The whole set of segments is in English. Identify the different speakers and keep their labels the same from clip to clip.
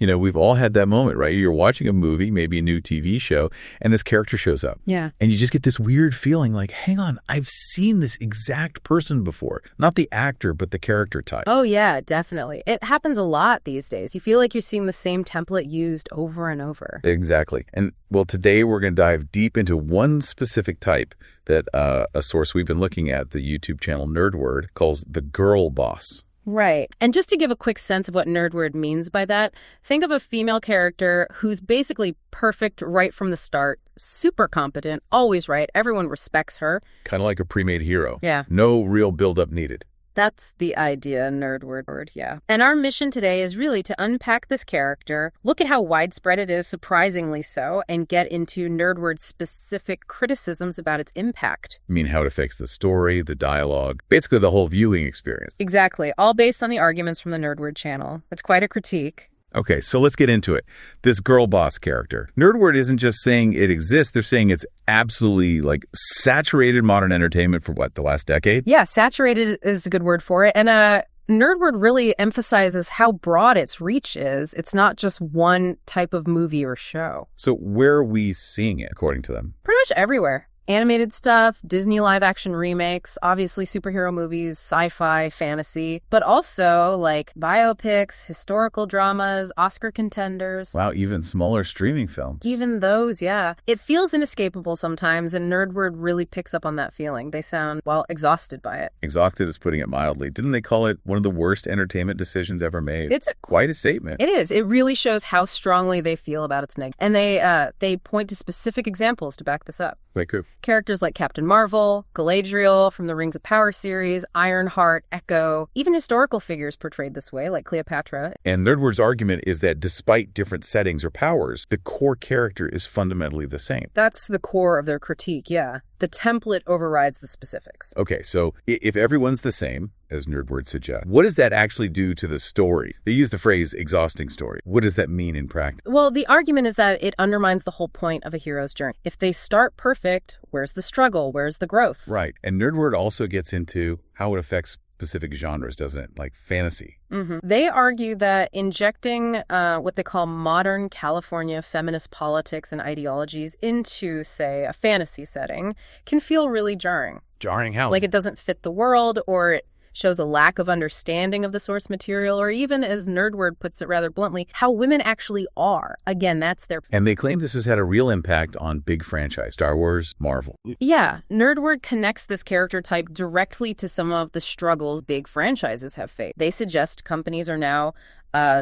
Speaker 1: We've all had that moment, right? You're watching a movie, maybe a new TV show, and this character shows up.
Speaker 2: Yeah.
Speaker 1: And you just get this weird feeling like, hang on, I've seen this exact person before. Not the actor, but the character type.
Speaker 2: Oh, yeah, definitely. It happens a lot these days. You feel like you're seeing the same template used over and over.
Speaker 1: Exactly. And, well, today we're going to dive deep into one specific type that a source we've been looking at, the YouTube channel Nerdword, calls the girl boss.
Speaker 2: Right. And just to give a quick sense of what Nerdword means by that, think of a female character who's basically perfect right from the start, super competent, always right, everyone respects her.
Speaker 1: Kind of like a pre-made hero.
Speaker 2: Yeah.
Speaker 1: No real build-up needed.
Speaker 2: That's the idea, Nerdword, yeah. And our mission today is really to unpack this character, look at how widespread it is, surprisingly so, and get into Nerdword's specific criticisms about its impact.
Speaker 1: I mean, how it affects the story, the dialogue, basically the whole viewing experience.
Speaker 2: Exactly, all based on the arguments from the Nerdword channel. It's quite a critique.
Speaker 1: Okay, so let's get into it. This girl boss character. Nerdword isn't just saying it exists, they're saying it's absolutely saturated modern entertainment for the last decade?
Speaker 2: Yeah, saturated is a good word for it. And Nerdword really emphasizes how broad its reach is. It's not just one type of movie or show.
Speaker 1: So where are we seeing it, according to them?
Speaker 2: Pretty much everywhere. Animated stuff, Disney live-action remakes, obviously superhero movies, sci-fi, fantasy, but also biopics, historical dramas, Oscar contenders.
Speaker 1: Wow, even smaller streaming films.
Speaker 2: Even those, yeah. It feels inescapable sometimes, and Nerdword really picks up on that feeling. They sound, exhausted by it.
Speaker 1: Exhausted is putting it mildly. Didn't they call it one of the worst entertainment decisions ever made?
Speaker 2: It's
Speaker 1: quite a statement.
Speaker 2: It is. It really shows how strongly they feel about its negative. And they point to specific examples to back this up.
Speaker 1: Like who?
Speaker 2: Characters like Captain Marvel, Galadriel from the Rings of Power series, Ironheart, Echo, even historical figures portrayed this way, like Cleopatra.
Speaker 1: And Nerdword's argument is that despite different settings or powers, the core character is fundamentally the same.
Speaker 2: That's the core of their critique, yeah. The template overrides the specifics.
Speaker 1: Okay, so if everyone's the same, as Nerdword suggests, what does that actually do to the story? They use the phrase exhausting story. What does that mean in practice?
Speaker 2: Well, the argument is that it undermines the whole point of a hero's journey. If they start perfect, where's the struggle? Where's the growth?
Speaker 1: Right. And Nerdword also gets into how it affects specific genres, doesn't it? Like fantasy.
Speaker 2: Mm-hmm. They argue that injecting what they call modern California feminist politics and ideologies into, say, a fantasy setting can feel really jarring.
Speaker 1: Jarring how?
Speaker 2: Like it doesn't fit the world, or it shows a lack of understanding of the source material, or even, as Nerdword puts it rather bluntly, how women actually are. Again, that's their...
Speaker 1: And they claim this has had a real impact on big franchise, Star Wars, Marvel.
Speaker 2: Yeah, Nerdword connects this character type directly to some of the struggles big franchises have faced. They suggest companies are now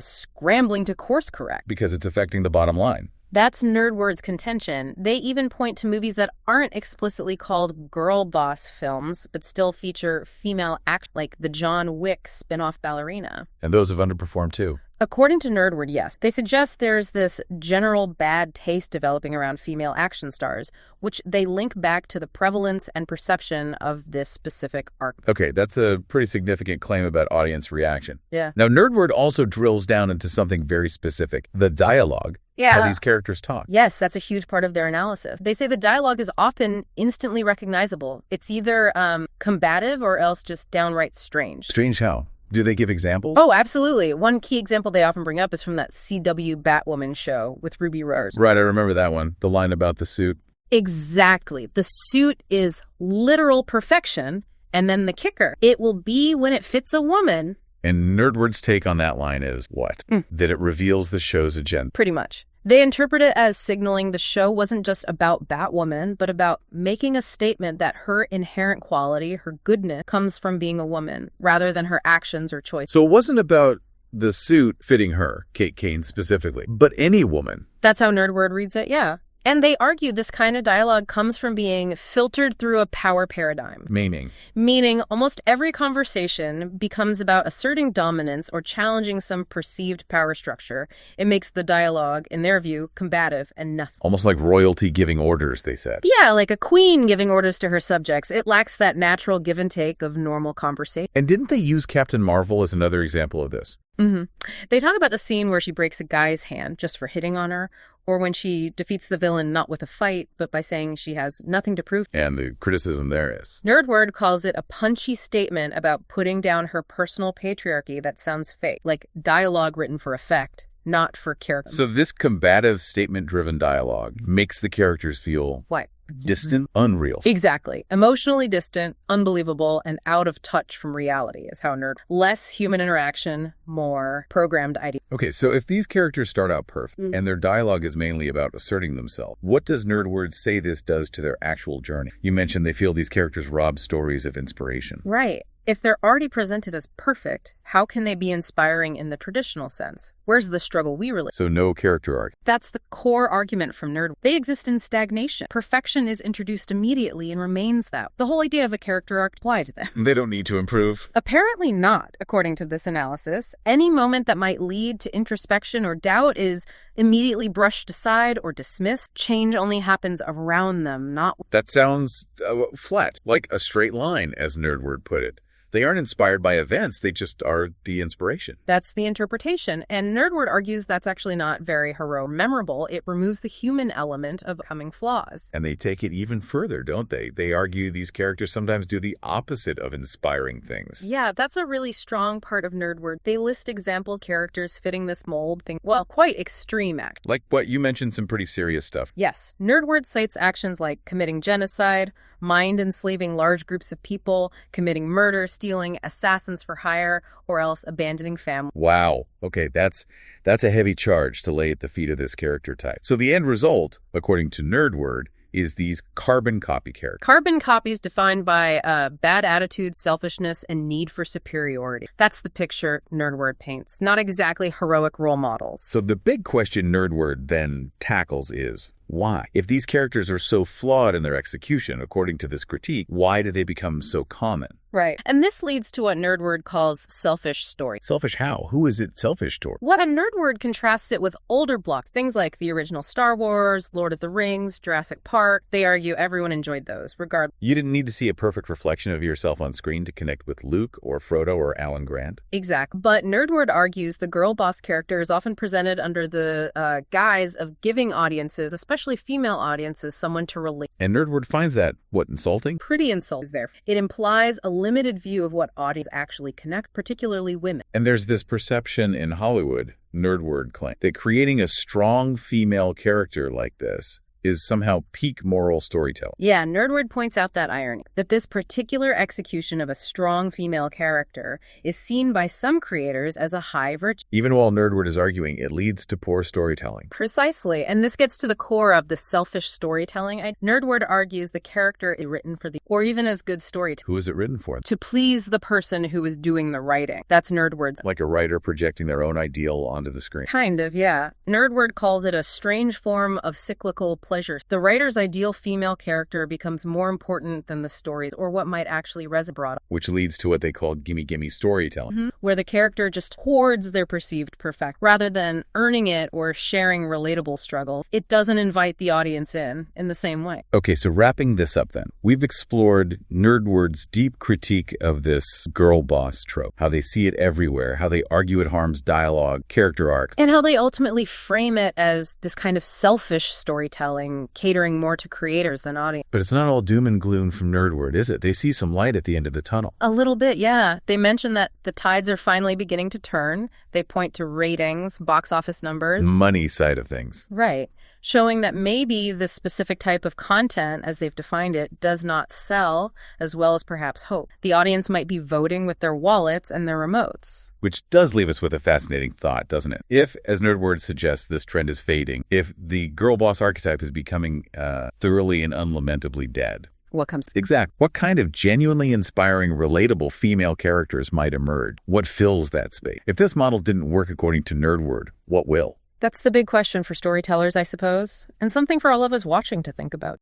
Speaker 2: scrambling to course correct.
Speaker 1: Because it's affecting the bottom line.
Speaker 2: That's Nerdword's contention. They even point to movies that aren't explicitly called girl boss films, but still feature female act, like the John Wick spin-off Ballerina.
Speaker 1: And those have underperformed too.
Speaker 2: According to Nerdword, yes. They suggest there's this general bad taste developing around female action stars, which they link back to the prevalence and perception of this specific arc.
Speaker 1: Okay, that's a pretty significant claim about audience reaction.
Speaker 2: Yeah.
Speaker 1: Now, Nerdword also drills down into something very specific, the dialogue.
Speaker 2: Yeah.
Speaker 1: How these characters talk.
Speaker 2: Yes, that's a huge part of their analysis. They say the dialogue is often instantly recognizable. It's either combative or else just downright strange.
Speaker 1: Strange how? Do they give examples?
Speaker 2: Oh, absolutely. One key example they often bring up is from that CW Batwoman show with Ruby Rose.
Speaker 1: Right, I remember that one. The line about the suit.
Speaker 2: Exactly. The suit is literal perfection, and then the kicker, it will be when it fits a woman.
Speaker 1: And Nerdword's take on that line is what? That it reveals the show's agenda.
Speaker 2: Pretty much. They interpret it as signaling the show wasn't just about Batwoman, but about making a statement that her inherent quality, her goodness, comes from being a woman, rather than her actions or choices.
Speaker 1: So it wasn't about the suit fitting her, Kate Kane specifically, but any woman.
Speaker 2: That's how Nerdword reads it, yeah. And they argue this kind of dialogue comes from being filtered through a power paradigm. Meaning almost every conversation becomes about asserting dominance or challenging some perceived power structure. It makes the dialogue, in their view, combative and nothing.
Speaker 1: Almost like royalty giving orders, they said.
Speaker 2: Yeah, like a queen giving orders to her subjects. It lacks that natural give and take of normal conversation.
Speaker 1: And didn't they use Captain Marvel as another example of this?
Speaker 2: Mm-hmm. They talk about the scene where she breaks a guy's hand just for hitting on her, or when she defeats the villain not with a fight, but by saying she has nothing to prove.
Speaker 1: And the criticism there is.
Speaker 2: Nerdword calls it a punchy statement about putting down her personal patriarchy that sounds fake, like dialogue written for effect. not for character.
Speaker 1: So this combative, statement-driven dialogue makes the characters feel...
Speaker 2: What?
Speaker 1: Distant, unreal.
Speaker 2: Exactly. Emotionally distant, unbelievable, and out of touch from reality is how nerd. Less human interaction, more programmed idea.
Speaker 1: Okay, so if these characters start out perfect and their dialogue is mainly about asserting themselves, what does Nerdword say this does to their actual journey? You mentioned they feel these characters rob stories of inspiration.
Speaker 2: Right. If they're already presented as perfect, how can they be inspiring in the traditional sense? Where's the struggle we relate?
Speaker 1: So no character arc.
Speaker 2: That's the core argument from Nerdword. They exist in stagnation. Perfection is introduced immediately and remains that. The whole idea of a character arc applies to them.
Speaker 1: They don't need to improve.
Speaker 2: Apparently not, according to this analysis. Any moment that might lead to introspection or doubt is immediately brushed aside or dismissed. Change only happens around them, not...
Speaker 1: That sounds flat, like a straight line, as Nerdword put it. They aren't inspired by events, they just are the inspiration.
Speaker 2: That's the interpretation. And Nerdword argues that's actually not very heroic, memorable. It removes the human element of becoming flaws.
Speaker 1: And they take it even further, don't they? They argue these characters sometimes do the opposite of inspiring things.
Speaker 2: Yeah, that's a really strong part of Nerdword. They list examples of characters fitting this mold, well, quite extreme act.
Speaker 1: Like what you mentioned, some pretty serious stuff.
Speaker 2: Yes. Nerdword cites actions like committing genocide, mind enslaving large groups of people, committing murder, stealing, assassins for hire, or else abandoning family.
Speaker 1: Wow. Okay, that's a heavy charge to lay at the feet of this character type. So the end result, according to Nerdword, is these carbon copy characters.
Speaker 2: Carbon copies defined by bad attitudes, selfishness, and need for superiority. That's the picture Nerdword paints. Not exactly heroic role models.
Speaker 1: So the big question Nerdword then tackles is, why? If these characters are so flawed in their execution, according to this critique, why do they become so common?
Speaker 2: Right. And this leads to what Nerdword calls selfish story.
Speaker 1: Selfish how? Who is it selfish toward?
Speaker 2: What a Nerdword contrasts it with older blocks, things like the original Star Wars, Lord of the Rings, Jurassic Park. They argue everyone enjoyed those, regardless.
Speaker 1: You didn't need to see a perfect reflection of yourself on screen to connect with Luke or Frodo or Alan Grant.
Speaker 2: Exactly. But Nerdword argues the girl boss character is often presented under the guise of giving audiences, especially female audiences, someone to relate.
Speaker 1: And Nerdword finds that, what, insulting?
Speaker 2: Pretty insulting there. It implies a limited view of what audience actually connect, particularly women.
Speaker 1: And there's this perception in Hollywood, Nerdword claims, that creating a strong female character like this is somehow peak moral storytelling.
Speaker 2: Yeah, Nerdword points out that irony, that this particular execution of a strong female character is seen by some creators as a high virtue.
Speaker 1: Even while Nerdword is arguing, it leads to poor storytelling.
Speaker 2: Precisely, and this gets to the core of the selfish storytelling. Nerdword argues the character is written for or even as good storytelling.
Speaker 1: Who is it written for?
Speaker 2: To please the person who is doing the writing. That's Nerdword's.
Speaker 1: Like a writer projecting their own ideal onto the screen.
Speaker 2: Kind of, yeah. Nerdword calls it a strange form of cyclical pleasure. The writer's ideal female character becomes more important than the stories or what might actually resonate.
Speaker 1: Which leads to what they call gimme storytelling.
Speaker 2: Where the character just hoards their perceived perfect rather than earning it or sharing relatable struggle. It doesn't invite the audience in the same way.
Speaker 1: Okay, so wrapping this up then, we've explored Nerdword's deep critique of this girl boss trope, how they see it everywhere, how they argue it harms dialogue, character arcs,
Speaker 2: and how they ultimately frame it as this kind of selfish storytelling, catering more to creators than audience.
Speaker 1: But it's not all doom and gloom from Nerdword, is it? They see some light at the end of the tunnel.
Speaker 2: A little bit, yeah. They mention that the tides are finally beginning to turn. They point to ratings, box office numbers.
Speaker 1: Money side of things.
Speaker 2: Right. Showing that maybe this specific type of content, as they've defined it, does not sell as well as perhaps hope. The audience might be voting with their wallets and their remotes.
Speaker 1: Which does leave us with a fascinating thought, doesn't it? If, as Nerdword suggests, this trend is fading, if the girl boss archetype is becoming thoroughly and unlamentably dead,
Speaker 2: what comes to
Speaker 1: what kind of genuinely inspiring, relatable female characters might emerge? What fills that space? If this model didn't work according to Nerdword, what will?
Speaker 2: That's the big question for storytellers, I suppose, and something for all of us watching to think about.